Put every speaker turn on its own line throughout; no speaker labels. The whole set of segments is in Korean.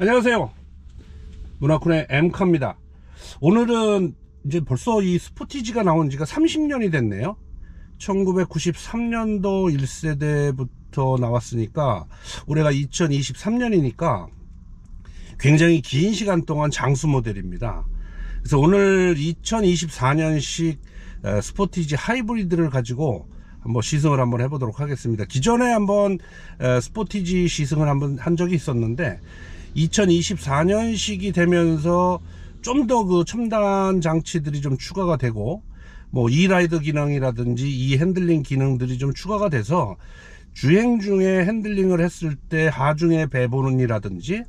안녕하세요. 문화쿤의 M카입니다. 오늘은 이제 벌써 이 스포티지가 나온 지가 30년이 됐네요. 1993년도 1세대부터 나왔으니까 올해가 2023년이니까 굉장히 긴 시간 동안 장수 모델입니다. 그래서 오늘 2024년식 스포티지 하이브리드를 가지고 한번 시승을 한번 해보도록 하겠습니다. 기존에 한번 스포티지 시승을 한번 한 적이 있었는데 2024년식이 되면서 좀 더 그 첨단 장치들이 좀 추가가 되고 뭐 이라이더 기능이라든지 이 핸들링 기능들이 좀 추가가 돼서 주행 중에 핸들링을 했을 때 하중의 배보는이라든지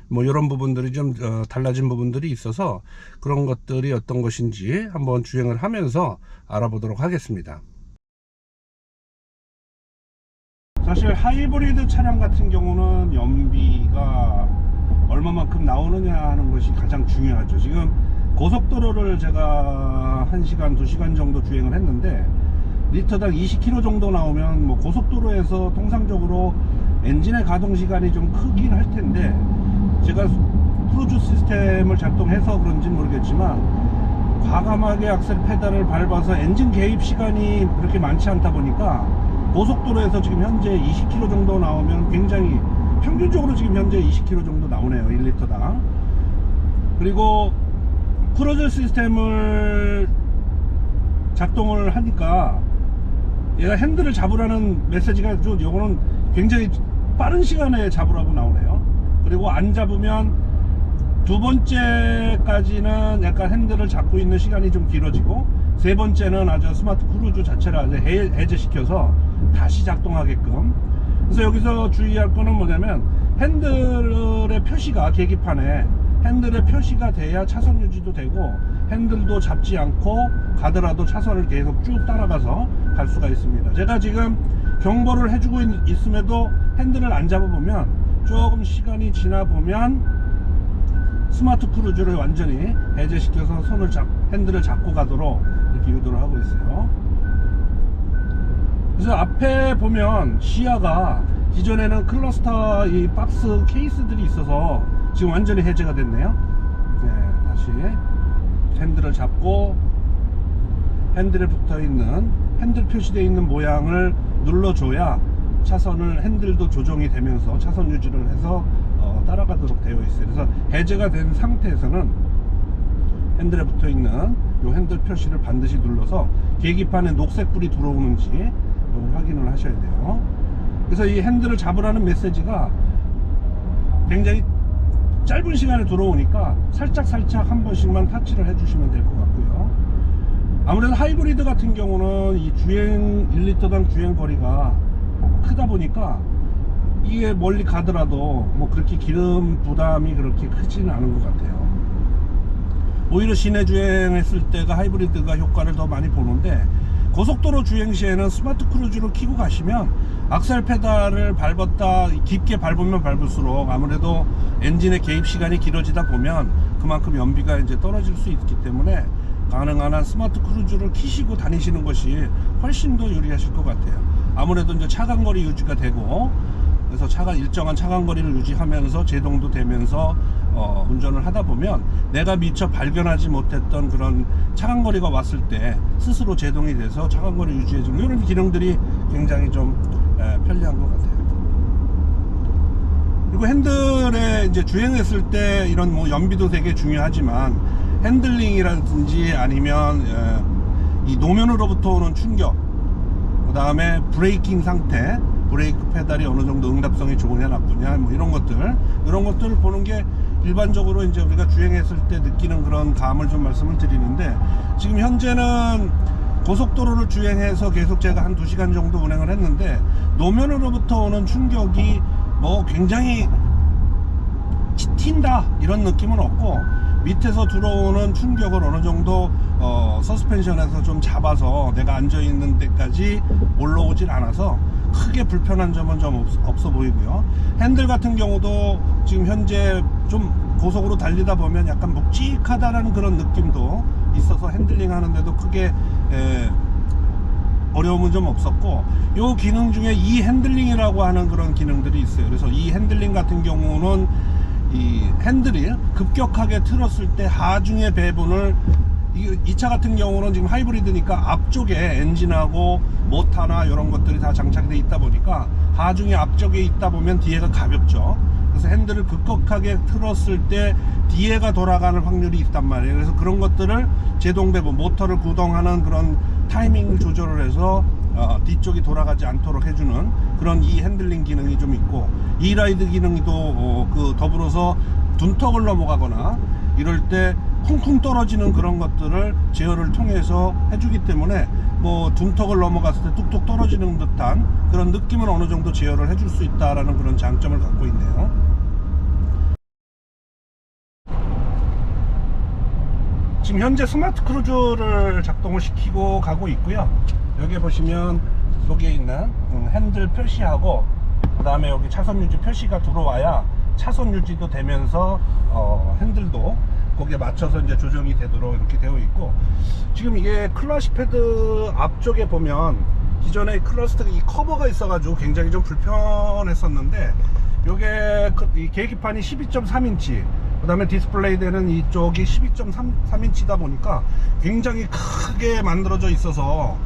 뭐 이런 부분들이 좀 달라진 부분들이 있어서 그런 것들이 어떤 것인지 한번 주행을 하면서 알아보도록 하겠습니다. 사실 하이브리드 차량 같은 경우는 연비가 얼마만큼 나오느냐 하는 것이 가장 중요하죠. 지금 고속도로를 제가 1시간 2시간 정도 주행을 했는데 리터당 20km 정도 나오면 뭐 고속도로에서 통상적으로 엔진의 가동 시간이 좀 크긴 할 텐데 제가 크루즈 시스템을 작동해서 그런지 모르겠지만 과감하게 악셀 페달을 밟아서 엔진 개입 시간이 그렇게 많지 않다 보니까 고속도로에서 지금 현재 20km 정도 나오면 굉장히 평균적으로 지금 현재 20km 정도 나오네요. 1리터당. 그리고 크루즈 시스템을 작동을 하니까 얘가 핸들을 잡으라는 메시지가 좀 요거는 굉장히 빠른 시간에 잡으라고 나오네요. 그리고 안 잡으면 두 번째까지는 약간 핸들을 잡고 있는 시간이 좀 길어지고 세 번째는 아주 스마트 크루즈 자체를 아주 해제시켜서 다시 작동하게끔. 그래서 여기서 주의할 거는 뭐냐면 핸들의 표시가 계기판에 핸들의 표시가 돼야 차선 유지도 되고 핸들도 잡지 않고 가더라도 차선을 계속 쭉 따라가서 갈 수가 있습니다. 제가 지금 경보를 해주고 있음에도 핸들을 안 잡아보면 조금 시간이 지나 보면 스마트 크루즈를 완전히 해제시켜서 핸들을 잡고 가도록 이렇게 유도를 하고 있어요. 그래서 앞에 보면 시야가 기존에는 클러스터 이 박스 케이스들이 있어서 지금 완전히 해제가 됐네요. 네, 다시 핸들을 잡고 핸들에 붙어있는 핸들 표시되어 있는 모양을 눌러줘야 차선을 핸들도 조정이 되면서 차선 유지를 해서 따라가도록 되어 있어요. 그래서 해제가 된 상태에서는 핸들에 붙어있는 이 핸들 표시를 반드시 눌러서 계기판에 녹색 불이 들어오는지 확인을 하셔야 돼요. 그래서 이 핸들을 잡으라는 메시지가 굉장히 짧은 시간에 들어오니까 살짝 한 번씩만 타치를 해주시면 될 것 같고요. 아무래도 하이브리드 같은 경우는 이 주행 1리터당 주행 거리가 크다 보니까 이게 멀리 가더라도 뭐 그렇게 기름 부담이 그렇게 크지는 않은 것 같아요. 오히려 시내 주행했을 때가 하이브리드가 효과를 더 많이 보는데 고속도로 주행 시에는 스마트 크루즈를 켜고 가시면 악셀 페달을 밟았다 깊게 밟으면 밟을수록 아무래도 엔진의 개입 시간이 길어지다 보면 그만큼 연비가 이제 떨어질 수 있기 때문에 가능한 한 스마트 크루즈를 켜시고 다니시는 것이 훨씬 더 유리하실 것 같아요. 아무래도 이제 차간거리 유지가 되고 그래서 일정한 차간거리를 유지하면서 제동도 되면서 운전을 하다 보면 내가 미처 발견하지 못했던 그런 차간거리가 왔을 때 스스로 제동이 돼서 차간거리 유지해주는 이런 기능들이 굉장히 좀 편리한 것 같아요. 그리고 핸들에 이제 주행했을 때 이런 뭐 연비도 되게 중요하지만 핸들링이라든지 아니면 이 노면으로부터 오는 충격, 그 다음에 브레이킹 상태, 브레이크 페달이 어느 정도 응답성이 좋으냐 나쁘냐 뭐 이런 것들을 보는 게 일반적으로 이제 우리가 주행했을 때 느끼는 그런 감을 좀 말씀을 드리는데 지금 현재는 고속도로를 주행해서 계속 제가 한 2시간 정도 운행을 했는데 노면으로부터 오는 충격이 뭐 굉장히 튄다 이런 느낌은 없고 밑에서 들어오는 충격을 어느 정도 서스펜션에서 좀 잡아서 내가 앉아있는 데까지 올라오질 않아서 크게 불편한 점은 좀 없어 보이고요. 핸들 같은 경우도 지금 현재 좀 고속으로 달리다 보면 약간 묵직하다라는 그런 느낌도 있어서 핸들링 하는데도 크게 어려움은 좀 없었고 요 기능 중에 이 핸들링이라고 하는 그런 기능들이 있어요. 그래서 이 핸들링 같은 경우는 이 핸들이 급격하게 틀었을 때 하중의 배분을, 이 차 같은 경우는 지금 하이브리드니까 앞쪽에 엔진하고 모터나 이런 것들이 다 장착이 되어 있다 보니까 하중이 앞쪽에 있다 보면 뒤에가 가볍죠. 그래서 핸들을 급격하게 틀었을 때 뒤에가 돌아가는 확률이 있단 말이에요. 그래서 그런 것들을 제동 배분, 모터를 구동하는 그런 타이밍을 조절을 해서 뒤쪽이 돌아가지 않도록 해주는 그런 이 핸들링 기능이 좀 있고, 이 라이드 기능도 더불어서 둔턱을 넘어가거나 이럴 때 쿵쿵 떨어지는 그런 것들을 제어를 통해서 해주기 때문에 뭐 둔턱을 넘어갔을 때 뚝뚝 떨어지는 듯한 그런 느낌은 어느 정도 제어를 해줄 수 있다라는 그런 장점을 갖고 있네요. 지금 현재 스마트 크루즈를 작동을 시키고 가고 있고요. 여기 보시면 여기에 있는 핸들 표시하고, 그 다음에 여기 차선 유지 표시가 들어와야 차선 유지도 되면서 핸들도 거기에 맞춰서 이제 조정이 되도록 이렇게 되어 있고, 지금 이게 클러치 패드 앞쪽에 보면 기존에 클러스터 이 커버가 있어가지고 굉장히 좀 불편했었는데, 요게 이 계기판이 12.3인치, 그 다음에 디스플레이 되는 이쪽이 12.3인치다 보니까 굉장히 크게 만들어져 있어서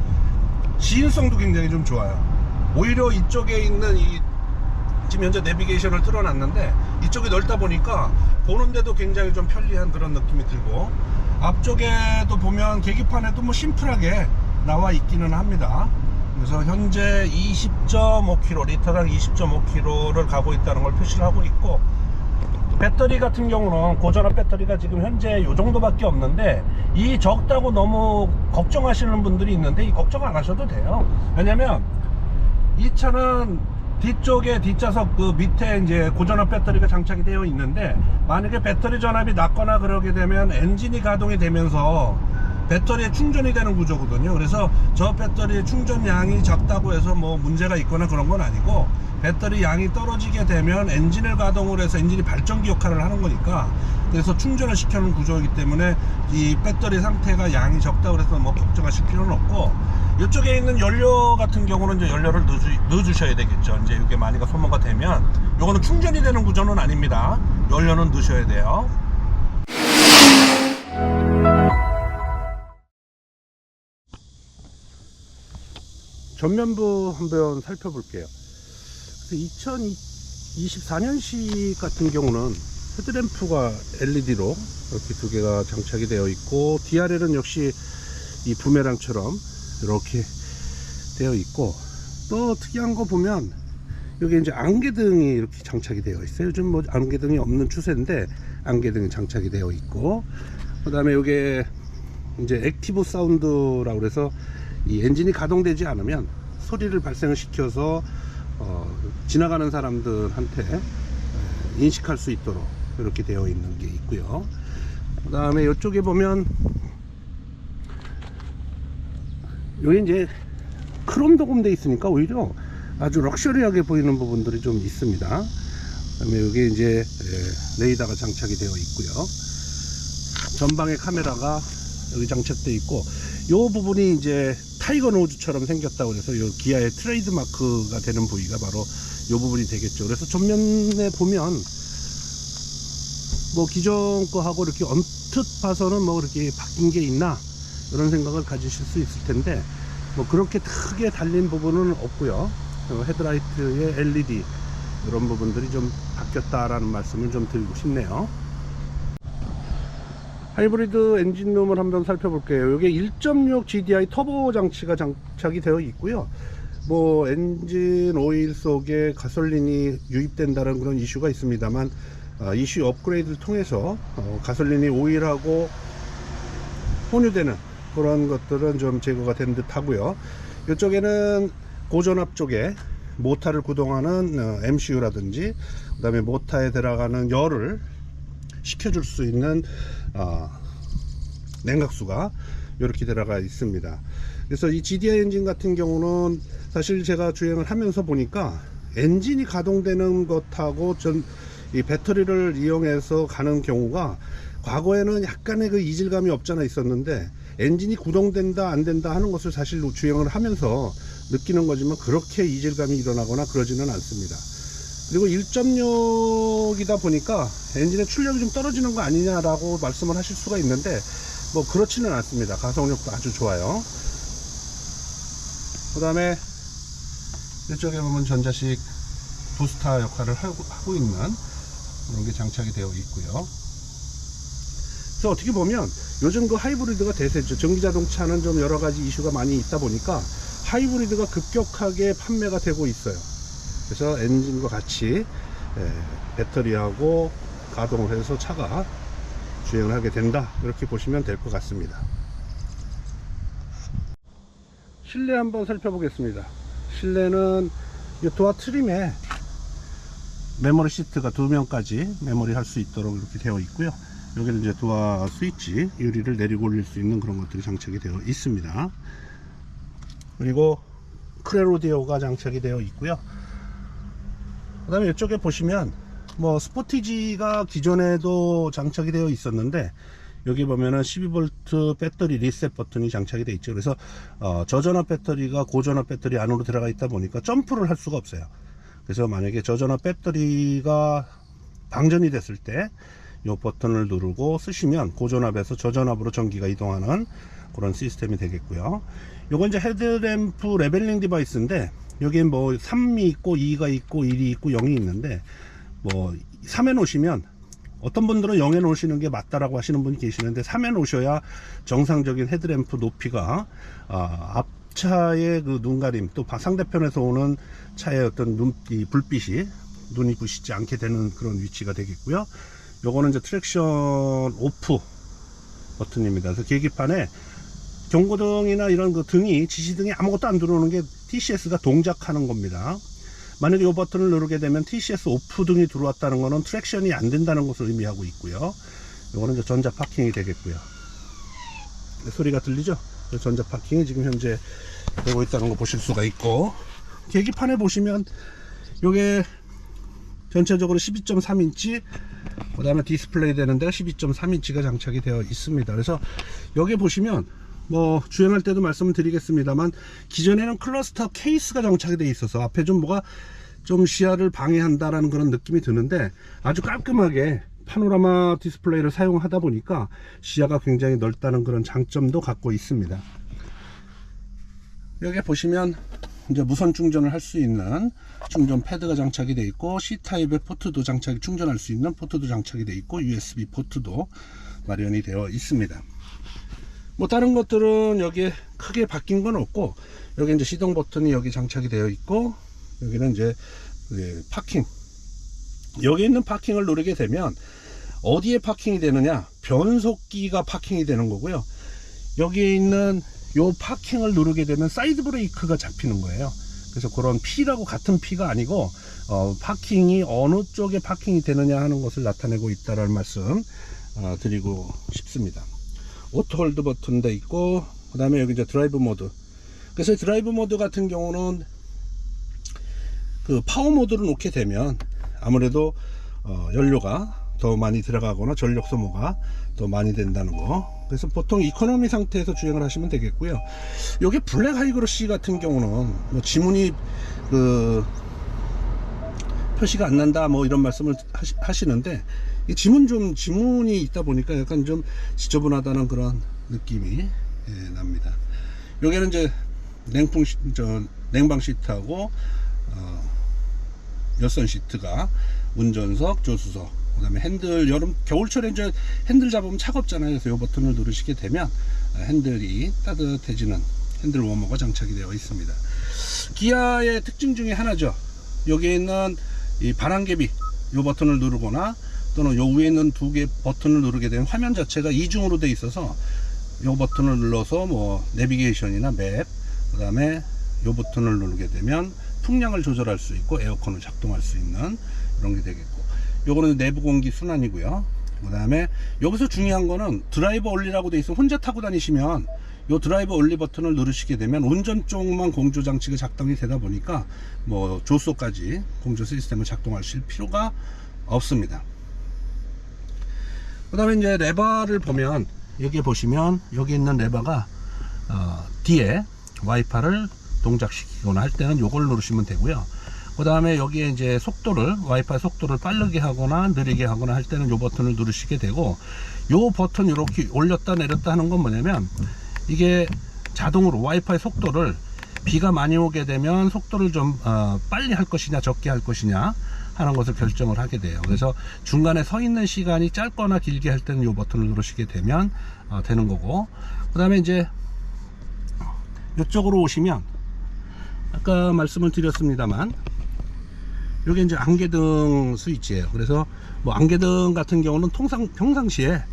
시인성도 굉장히 좀 좋아요. 오히려 이쪽에 있는 지금 현재 내비게이션을 틀어놨는데 이쪽이 넓다 보니까 보는데도 굉장히 좀 편리한 그런 느낌이 들고, 앞쪽에도 보면 계기판에도 뭐 심플하게 나와 있기는 합니다. 그래서 현재 20.5km, 리터당 20.5km를 가고 있다는 걸 표시를 하고 있고, 배터리 같은 경우는 고전압 배터리가 지금 현재 요 정도밖에 없는데, 이 적다고 너무 걱정하시는 분들이 있는데 이 걱정 안 하셔도 돼요. 왜냐면 이 차는 뒤쪽에 뒷좌석 그 밑에 이제 고전압 배터리가 장착이 되어 있는데, 만약에 배터리 전압이 낮거나 그러게 되면 엔진이 가동이 되면서 배터리에 충전이 되는 구조거든요. 그래서 저 배터리의 충전량이 작다고 해서 뭐 문제가 있거나 그런 건 아니고, 배터리 양이 떨어지게 되면 엔진을 가동을 해서 엔진이 발전기 역할을 하는 거니까, 그래서 충전을 시켜놓은 구조이기 때문에 이 배터리 상태가 양이 적다고 해서 뭐 걱정하실 필요는 없고, 이쪽에 있는 연료 같은 경우는 이제 연료를 넣어주셔야 되겠죠. 이제 이게 많이가 소모가 되면, 요거는 충전이 되는 구조는 아닙니다. 연료는 넣으셔야 돼요. 전면부 한번 살펴볼게요. 2024년식 같은 경우는 헤드램프가 LED로 이렇게 두 개가 장착이 되어 있고, DRL은 역시 이 부메랑처럼 이렇게 되어 있고, 또 특이한 거 보면 여기 이제 안개등이 이렇게 장착이 되어 있어요. 요즘 뭐 안개등이 없는 추세인데 안개등이 장착이 되어 있고, 그 다음에 이게 이제 액티브 사운드라고 그래서 이 엔진이 가동되지 않으면 소리를 발생을 시켜서 지나가는 사람들한테 인식할 수 있도록 이렇게 되어 있는 게 있고요. 그 다음에 이쪽에 보면 여기 이제 크롬 도금되어 있으니까 오히려 아주 럭셔리하게 보이는 부분들이 좀 있습니다. 그 다음에 여기 이제 레이더가 장착이 되어 있고요. 전방에 카메라가 여기 장착되어 있고, 이 부분이 이제 타이거 노즈처럼 생겼다고 해서 이 기아의 트레이드 마크가 되는 부위가 바로 이 부분이 되겠죠. 그래서 전면에 보면 뭐 기존 거하고 이렇게 언뜻 봐서는 뭐 이렇게 바뀐 게 있나 이런 생각을 가지실 수 있을 텐데, 뭐 그렇게 크게 달린 부분은 없고요. 헤드라이트의 LED 이런 부분들이 좀 바뀌었다라는 말씀을 좀 드리고 싶네요. 하이브리드 엔진룸을 한번 살펴볼게요. 이게 1.6 GDI 터보 장치가 장착이 되어 있고요. 뭐 엔진 오일 속에 가솔린이 유입된다는 그런 이슈가 있습니다만, 이슈 업그레이드를 통해서 가솔린이 오일하고 혼유되는 그런 것들은 좀 제거가 된 듯 하고요. 이쪽에는 고전압 쪽에 모터를 구동하는 MCU라든지, 그 다음에 모터에 들어가는 열을 식혀줄 수 있는 냉각수가 이렇게 들어가 있습니다. 그래서 이 GDI 엔진 같은 경우는 사실 제가 주행을 하면서 보니까 엔진이 가동되는 것하고 이 배터리를 이용해서 가는 경우가 과거에는 약간의 그 이질감이 없잖아 있었는데, 엔진이 구동된다 안 된다 하는 것을 사실 주행을 하면서 느끼는 거지만 그렇게 이질감이 일어나거나 그러지는 않습니다. 그리고 1.6이다 보니까 엔진의 출력이 좀 떨어지는 거 아니냐라고 말씀을 하실 수가 있는데 뭐 그렇지는 않습니다. 가속력도 아주 좋아요. 그 다음에 이쪽에 보면 전자식 부스터 역할을 하고 있는 그런 게 장착이 되어 있고요. 그래서 어떻게 보면 요즘 그 하이브리드가 대세죠. 전기자동차는 좀 여러가지 이슈가 많이 있다 보니까 하이브리드가 급격하게 판매가 되고 있어요. 그래서 엔진과 같이 배터리하고 가동을 해서 차가 주행을 하게 된다, 이렇게 보시면 될 것 같습니다. 실내 한번 살펴보겠습니다. 실내는 이 도어 트림에 메모리 시트가 2명까지 메모리 할 수 있도록 이렇게 되어 있고요. 여기는 이제 도어 스위치, 유리를 내리고 올릴 수 있는 그런 것들이 장착이 되어 있습니다. 그리고 크레로디오가 장착이 되어 있고요. 그 다음에 이쪽에 보시면 뭐 스포티지가 기존에도 장착이 되어 있었는데 여기 보면은 12V 배터리 리셋 버튼이 장착이 되어 있죠. 그래서 저전압 배터리가 고전압 배터리 안으로 들어가 있다 보니까 점프를 할 수가 없어요. 그래서 만약에 저전압 배터리가 방전이 됐을 때 이 버튼을 누르고 쓰시면 고전압에서 저전압으로 전기가 이동하는 그런 시스템이 되겠고요. 요건 이제 헤드램프 레벨링 디바이스인데 여기에 뭐 3이 있고 2가 있고 1이 있고 0이 있는데 뭐 3에 놓으시면 어떤 분들은 0에 놓으시는 게 맞다라고 하시는 분이 계시는데 3에 놓으셔야 정상적인 헤드램프 높이가 앞차의 그 눈가림, 또 상대편에서 오는 차의 어떤 이 불빛이 눈이 부시지 않게 되는 그런 위치가 되겠고요. 요거는 이제 트랙션 오프 버튼입니다. 그래서 계기판에 경고등이나 이런 그 등이, 지시등이 아무것도 안 들어오는 게 TCS가 동작하는 겁니다. 만약에 이 버튼을 누르게 되면 TCS 오프 등이 들어왔다는 것은 트랙션이 안 된다는 것을 의미하고 있고요. 요거는 이제 전자 파킹이 되겠고요. 소리가 들리죠? 전자 파킹이 지금 현재 되고 있다는 거 보실 수가 있고, 계기판에 보시면 요게 전체적으로 12.3인치, 그 다음에 디스플레이 되는 데가 12.3인치가 장착이 되어 있습니다. 그래서 여기 보시면 뭐 주행할 때도 말씀을 드리겠습니다만 기존에는 클러스터 케이스가 장착이 되어 있어서 앞에 좀 뭐가 좀 시야를 방해한다라는 그런 느낌이 드는데 아주 깔끔하게 파노라마 디스플레이를 사용하다 보니까 시야가 굉장히 넓다는 그런 장점도 갖고 있습니다. 여기 보시면 이제 무선 충전을 할 수 있는 충전 패드가 장착이 되어 있고 C타입의 포트도 충전할 수 있는 포트도 장착이 되어 있고 USB 포트도 마련이 되어 있습니다. 뭐 다른 것들은 여기에 크게 바뀐 건 없고 여기 이제 시동 버튼이 여기 장착이 되어 있고 여기는 이제 파킹, 여기 있는 파킹을 누르게 되면 어디에 파킹이 되느냐, 변속기가 파킹이 되는 거고요. 여기에 있는 요 파킹을 누르게 되면 사이드 브레이크가 잡히는 거예요. 그래서 그런 P라고 같은 P가 아니고 파킹이 어느 쪽에 파킹이 되느냐 하는 것을 나타내고 있다라는 말씀 드리고 싶습니다. 오토 홀드 버튼도 있고, 그 다음에 여기 이제 드라이브 모드. 그래서 드라이브 모드 같은 경우는 그 파워 모드를 놓게 되면 아무래도 연료가 더 많이 들어가거나 전력 소모가 더 많이 된다는 거. 그래서 보통 이코노미 상태에서 주행을 하시면 되겠고요. 여기 블랙 하이그로시 같은 경우는 뭐 지문이 그 표시가 안 난다 뭐 이런 말씀을 하시는데 이 지문이 있다 보니까 약간 좀 지저분하다는 그런 느낌이 납니다. 여기는 이제 냉방 시트하고 열선 시트가 운전석, 조수석, 그 다음에 핸들, 겨울철에 이제 핸들 잡으면 차갑잖아요. 그래서 이 버튼을 누르시게 되면 핸들이 따뜻해지는 핸들 워머가 장착이 되어 있습니다. 기아의 특징 중에 하나죠. 여기에 있는 이 바람개비, 이 버튼을 누르거나 또는 요 위에 있는 두 개 버튼을 누르게 되면 화면 자체가 이중으로 되어 있어서 이 버튼을 눌러서 뭐 내비게이션이나 맵, 그 다음에 이 버튼을 누르게 되면 풍량을 조절할 수 있고 에어컨을 작동할 수 있는 이런 게 되겠고, 요거는 내부 공기 순환이고요. 그 다음에 여기서 중요한 거는 드라이브 올리라고 되어 있어. 혼자 타고 다니시면 요 드라이브 올리 버튼을 누르시게 되면 운전 쪽만 공조 장치가 작동이 되다 보니까 뭐 조수까지 공조 시스템을 작동하실 필요가 없습니다. 그 다음에 이제 레버를 보면 여기 보시면 여기 있는 레버가 뒤에 와이파를 동작시키거나 할 때는 요걸 누르시면 되고요. 그 그 다음에 여기에 이제 속도를, 와이파이 속도를 빠르게 하거나 느리게 하거나 할 때는 이 버튼을 누르시게 되고, 이 버튼 이렇게 올렸다 내렸다 하는 건 뭐냐면, 이게 자동으로 와이파이 속도를 비가 많이 오게 되면 속도를 좀 빨리 할 것이냐 적게 할 것이냐 하는 것을 결정을 하게 돼요. 그래서 중간에 서 있는 시간이 짧거나 길게 할 때는 이 버튼을 누르시게 되면 되는 거고, 그 다음에 이제 이쪽으로 오시면 아까 말씀을 드렸습니다만, 이게 이제 안개등 스위치예요. 그래서 뭐 안개등 같은 경우는 평상시에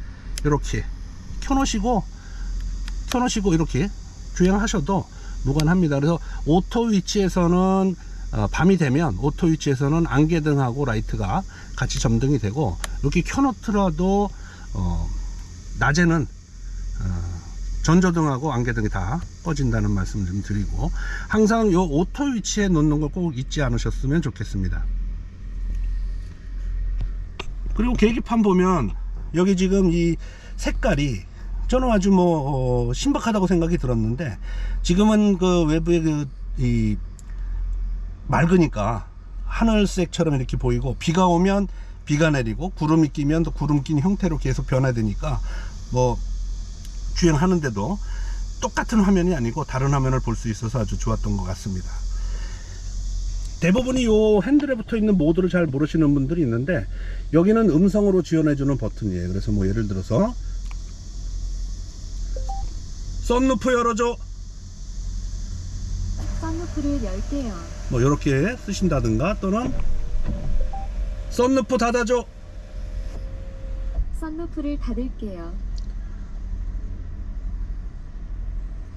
이렇게 켜놓으시고 이렇게 주행하셔도 무관합니다. 그래서 오토 위치에서는 밤이 되면 오토 위치에서는 안개등하고 라이트가 같이 점등이 되고, 이렇게 켜놓더라도 낮에는 전조등하고 안개등이 다 꺼진다는 말씀 좀 드리고, 항상 이 오토 위치에 놓는 걸 꼭 잊지 않으셨으면 좋겠습니다. 그리고 계기판 보면 여기 지금 이 색깔이 저는 아주 뭐 신박하다고 생각이 들었는데, 지금은 그 외부에 이 맑으니까 하늘색처럼 이렇게 보이고, 비가 오면 비가 내리고 구름이 끼면 또 구름 낀 형태로 계속 변화되니까 뭐 주행하는데도 똑같은 화면이 아니고 다른 화면을 볼 수 있어서 아주 좋았던 것 같습니다. 대부분이 요 핸들에 붙어 있는 모드를 잘 모르시는 분들이 있는데, 여기는 음성으로 지원해주는 버튼이에요. 그래서 뭐 예를 들어서 썬루프 열어줘,
썬루프를 열게요,
뭐 이렇게 쓰신다든가, 또는 썬루프 닫아줘,
썬루프를 닫을게요,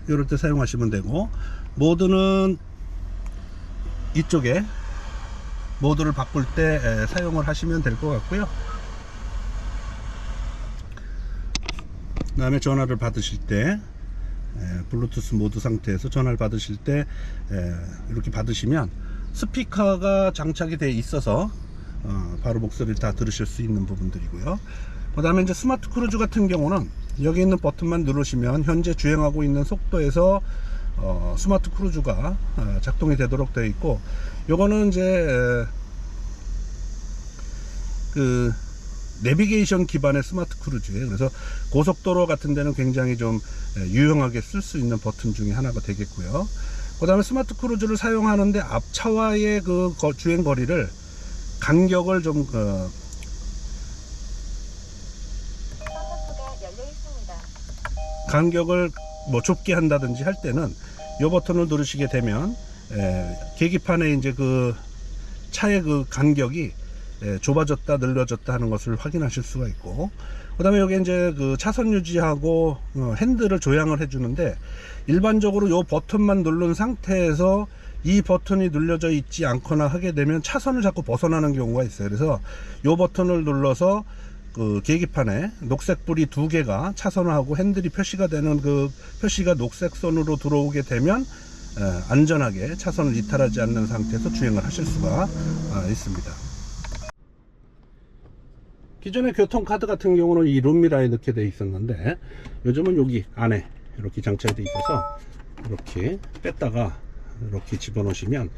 이럴 때 사용하시면 되고, 모드는 이쪽에 모드를 바꿀 때 사용을 하시면 될 것 같고요. 그 다음에 전화를 받으실 때 블루투스 모드 상태에서 전화를 받으실 때 이렇게 받으시면 스피커가 장착이 되어 있어서 바로 목소리를 다 들으실 수 있는 부분들이고요. 그 다음에 이제 스마트 크루즈 같은 경우는 여기 있는 버튼만 누르시면 현재 주행하고 있는 속도에서 스마트 크루즈가 작동이 되도록 되어 있고, 요거는 이제 그 내비게이션 기반의 스마트 크루즈예요. 그래서 고속도로 같은 데는 굉장히 좀 유용하게 쓸 수 있는 버튼 중에 하나가 되겠고요. 그 다음에 스마트 크루즈를 사용하는데 앞차와의 그 주행 거리를, 간격을 좀 간격을 뭐 좁게 한다든지 할 때는 이 버튼을 누르시게 되면 계기판에 이제 그 차의 그 간격이 좁아졌다 늘려졌다 하는 것을 확인하실 수가 있고, 그 다음에 여기 이제 그 차선 유지하고 핸들을 조향을 해주는데, 일반적으로 이 버튼만 누른 상태에서 이 버튼이 눌려져 있지 않거나 하게 되면 차선을 자꾸 벗어나는 경우가 있어요. 그래서 이 버튼을 눌러서 그 계기판에 녹색 불이 2개가 차선하고 핸들이 표시가 되는 그 표시가 녹색 선으로 들어오게 되면 안전하게 차선을 이탈하지 않는 상태에서 주행을 하실 수가 있습니다. 기존의 교통카드 같은 경우는 이 룸미러에 넣게 되어 있었는데, 요즘은 여기 안에 이렇게 장착이 되어 있어서 이렇게 뺐다가 이렇게 집어넣으시면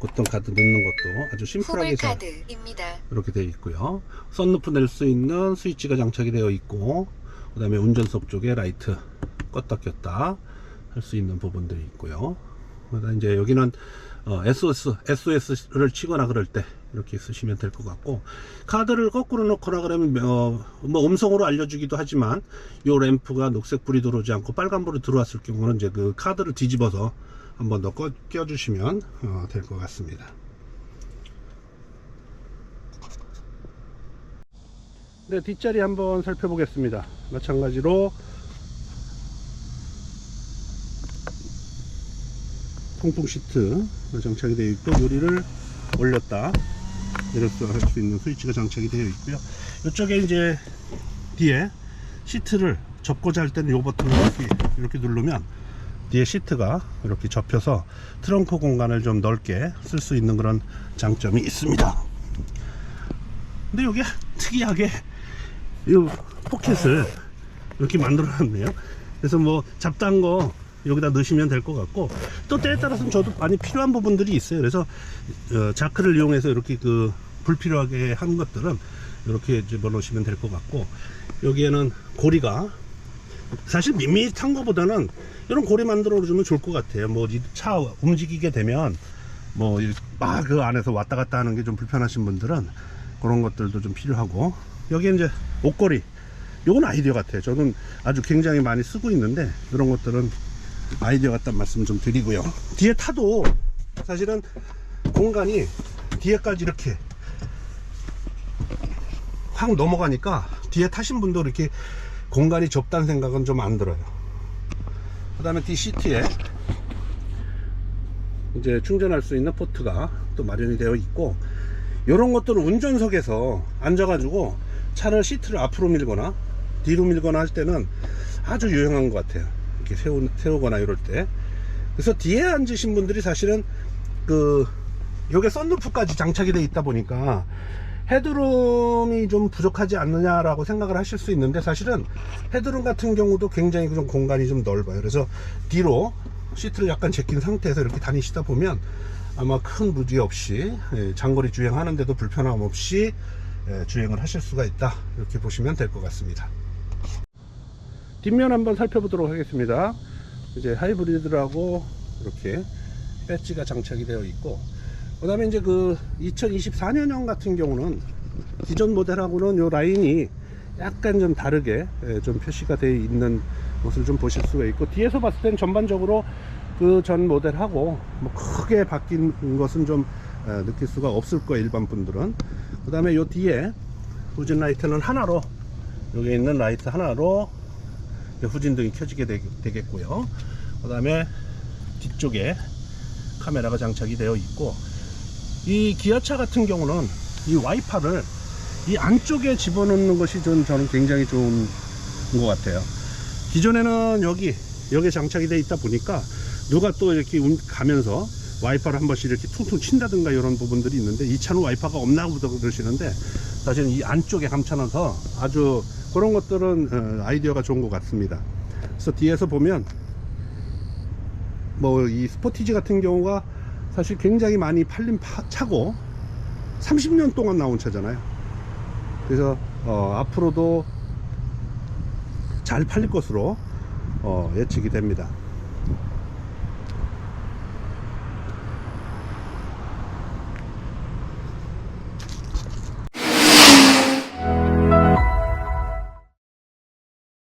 교통카드 넣는 것도 아주 심플하게 잘 이렇게 되어 있고요. 썬루프 낼 수 있는 스위치가 장착이 되어 있고, 그 다음에 운전석 쪽에 라이트 껐다 켰다 할 수 있는 부분들이 있고요. 그다음 이제 여기는 SOS를 치거나 그럴 때 이렇게 쓰시면 될 것 같고, 카드를 거꾸로 놓거나 그러면 뭐 음성으로 알려주기도 하지만, 요 램프가 녹색불이 들어오지 않고 빨간불이 들어왔을 경우는 이제 그 카드를 뒤집어서 한번 더 껴주시면 될 것 같습니다. 네, 뒷자리 한번 살펴보겠습니다. 마찬가지로 통풍 시트 장착이 되어 있고, 유리를 올렸다 내렸다 할 수 있는 스위치가 장착이 되어 있고요. 이쪽에 이제 뒤에 시트를 접고자 할 때는 이 버튼을 이렇게 누르면 뒤에 시트가 이렇게 접혀서 트렁크 공간을 좀 넓게 쓸 수 있는 그런 장점이 있습니다. 근데 여기 특이하게 이 포켓을 이렇게 만들어 놨네요. 그래서 뭐 잡다한 거 여기다 넣으시면 될 것 같고, 또 때에 따라서는 저도 많이 필요한 부분들이 있어요. 그래서 자크를 이용해서 이렇게 그 불필요하게 한 것들은 이렇게 집어넣으시면 될 것 같고, 여기에는 고리가 사실 밋밋한 것보다는 이런 고리 만들어 주면 좋을 것 같아요. 뭐 차 움직이게 되면 뭐 막 그 안에서 왔다 갔다 하는 게 좀 불편하신 분들은 그런 것들도 좀 필요하고, 여기 이제 옷걸이, 요건 아이디어 같아요. 저는 아주 굉장히 많이 쓰고 있는데 이런 것들은 아이디어 같다는 말씀 좀 드리고요. 뒤에 타도 사실은 공간이 뒤에까지 이렇게 확 넘어가니까 뒤에 타신 분도 이렇게 공간이 좁다는 생각은 좀 안 들어요. 그 다음에 뒤 시트에 이제 충전할 수 있는 포트가 또 마련이 되어 있고, 이런 것들은 운전석에서 앉아가지고 차를 시트를 앞으로 밀거나 뒤로 밀거나 할 때는 아주 유용한 것 같아요. 이렇게 세우거나 이럴 때. 그래서 뒤에 앉으신 분들이 사실은 요게 썬루프까지 장착이 되어 있다 보니까 헤드룸이 좀 부족하지 않느냐라고 생각을 하실 수 있는데, 사실은 헤드룸 같은 경우도 굉장히 좀 공간이 좀 넓어요. 그래서 뒤로 시트를 약간 제낀 상태에서 이렇게 다니시다 보면 아마 큰 무리 없이 장거리 주행하는데도 불편함 없이 주행을 하실 수가 있다, 이렇게 보시면 될 것 같습니다. 뒷면 한번 살펴보도록 하겠습니다. 이제 하이브리드라고 이렇게 배지가 장착이 되어 있고, 그 다음에 이제 2024년형 같은 경우는 기존 모델하고는 요 라인이 약간 좀 다르게 좀 표시가 되어 있는 것을 좀 보실 수가 있고, 뒤에서 봤을 땐 전반적으로 그 전 모델하고 뭐 크게 바뀐 것은 좀 느낄 수가 없을 거예요, 일반 분들은. 그 다음에 요 뒤에 후진 라이트는 하나로, 여기 있는 라이트 하나로 후진등이 켜지게 되겠고요. 그 다음에 뒤쪽에 카메라가 장착이 되어 있고, 이 기아차 같은 경우는 이 와이퍼를 이 안쪽에 집어넣는 것이 저는 굉장히 좋은 것 같아요. 기존에는 여기에 장착이 되어 있다 보니까 누가 또 이렇게 가면서 와이퍼를 한 번씩 이렇게 퉁퉁 친다든가 이런 부분들이 있는데, 이 차는 와이퍼가 없나 보다 그러시는데, 사실은 이 안쪽에 감춰놔서 아주 그런 것들은 아이디어가 좋은 것 같습니다. 그래서 뒤에서 보면 뭐 이 스포티지 같은 경우가 사실 굉장히 많이 팔린 차고 30년 동안 나온 차잖아요. 그래서 앞으로도 잘 팔릴 것으로 예측이 됩니다.